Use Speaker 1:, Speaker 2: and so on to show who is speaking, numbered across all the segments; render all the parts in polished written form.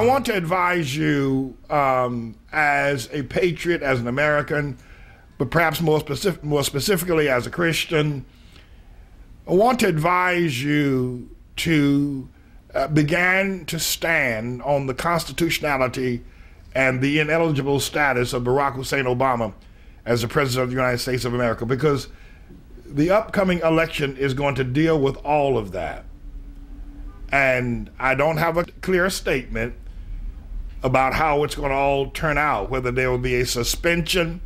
Speaker 1: I want to advise you as a patriot, as an American, but perhaps more specifically as a Christian. I want to advise you to begin to stand on the constitutionality and the ineligible status of Barack Hussein Obama as the President of the United States of America, because the upcoming election is going to deal with all of that. And I don't have a clear statement about how it's going to all turn out, whether there will be a suspension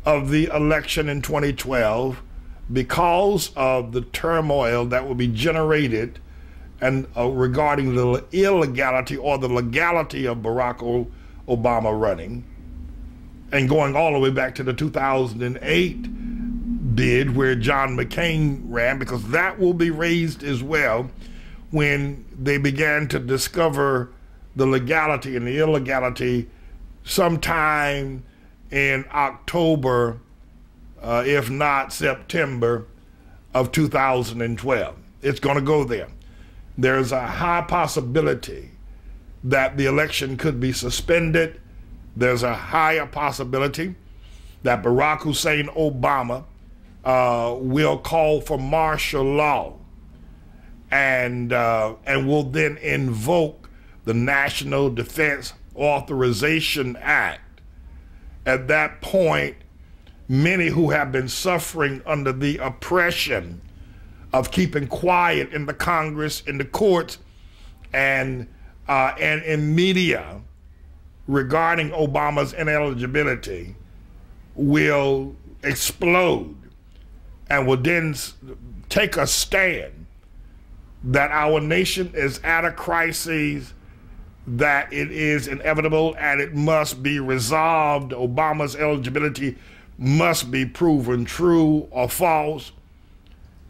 Speaker 1: of the election in 2012 because of the turmoil that will be generated and regarding the illegality or the legality of Barack Obama running, and going all the way back to the 2008 bid where John McCain ran, because that will be raised as well when they began to discover the legality and the illegality sometime in October, if not September of 2012. It's going to go there. There's a high possibility that the election could be suspended. There's a higher possibility that Barack Hussein Obama will call for martial law and will then invoke the National Defense Authorization Act. At that point, many who have been suffering under the oppression of keeping quiet in the Congress, in the courts, and in media regarding Obama's ineligibility will explode and will then take a stand that our nation is at a crisis, that it is inevitable and it must be resolved. Obama's eligibility must be proven true or false,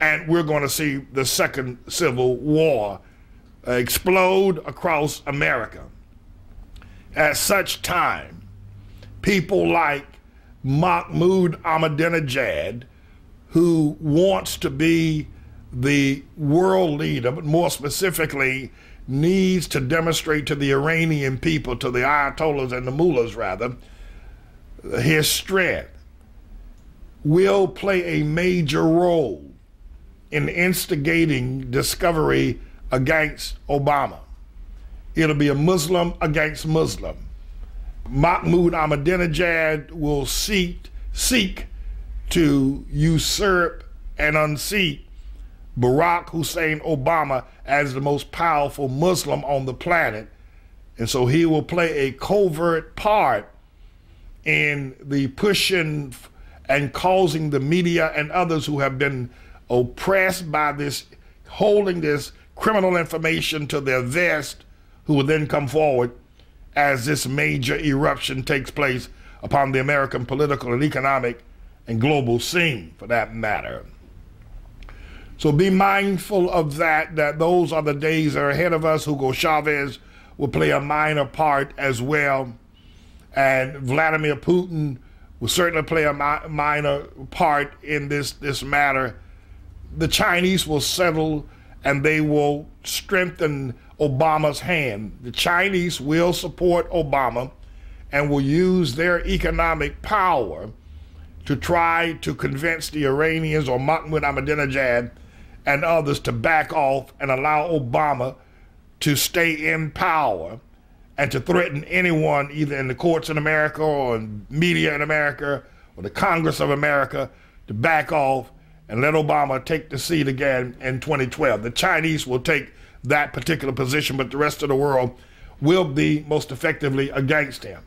Speaker 1: and we're going to see the second civil war explode across America. At such time, people like Mahmoud Ahmadinejad, who wants to be the world leader, but more specifically needs to demonstrate to the Iranian people, to the Ayatollahs and the mullahs rather, his strength, will play a major role in instigating discovery against Obama. It'll be a Muslim against Muslim. Mahmoud Ahmadinejad will seek to usurp and unseat Barack Hussein Obama as the most powerful Muslim on the planet. And so he will play a covert part in the pushing and causing the media and others who have been oppressed by this, holding this criminal information to their vest, who will then come forward as this major eruption takes place upon the American political and economic and global scene, for that matter. So be mindful of that those are the days that are ahead of us. Hugo Chavez will play a minor part as well, and Vladimir Putin will certainly play a minor part in this matter. The Chinese will settle and they will strengthen Obama's hand. The Chinese will support Obama and will use their economic power to try to convince the Iranians or Mahmoud Ahmadinejad and others to back off and allow Obama to stay in power, and to threaten anyone either in the courts in America or in media in America or the Congress of America to back off and let Obama take the seat again in 2012. The Chinese will take that particular position, but the rest of the world will be most effectively against him.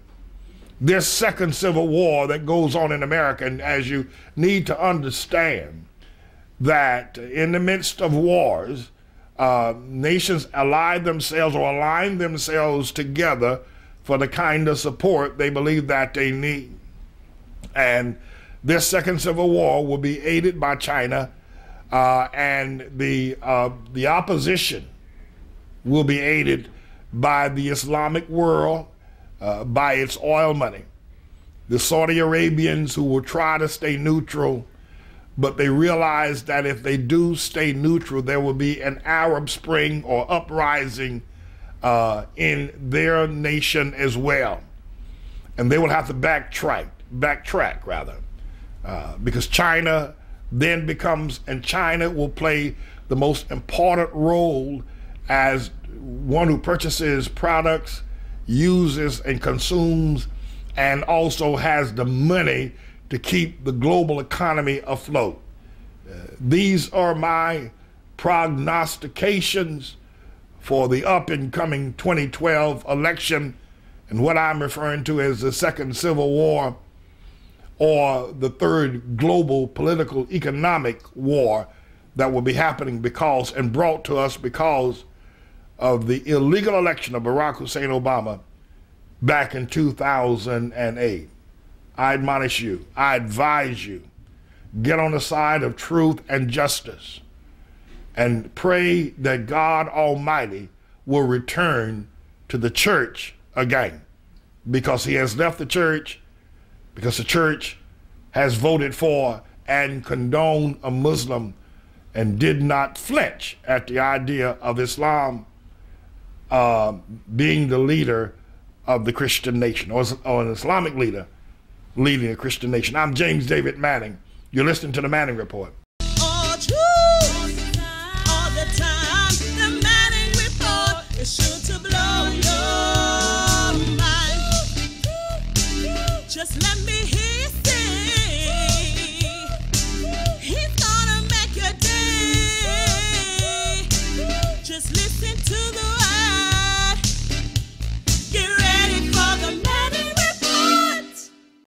Speaker 1: This second civil war that goes on in America, and as you need to understand that in the midst of wars, nations ally themselves or align themselves together for the kind of support they believe that they need. And this second civil war will be aided by China, and the opposition will be aided by the Islamic world, by its oil money. The Saudi Arabians, who will try to stay neutral, but they realize that if they do stay neutral, there will be an Arab Spring or uprising in their nation as well. And they will have to backtrack rather, because China then becomes, and China will play the most important role as one who purchases products, uses and consumes, and also has the money to keep the global economy afloat. These are my prognostications for the up and coming 2012 election, and what I'm referring to as the second civil war, or the third global political economic war that will be happening because, and brought to us because of the illegal election of Barack Hussein Obama back in 2008. I admonish you, I advise you, get on the side of truth and justice and pray that God Almighty will return to the church again, because he has left the church, because the church has voted for and condoned a Muslim and did not flinch at the idea of Islam being the leader of the Christian nation, or an Islamic leader leading a Christian nation. I'm James David Manning. You're listening to the Manning Report.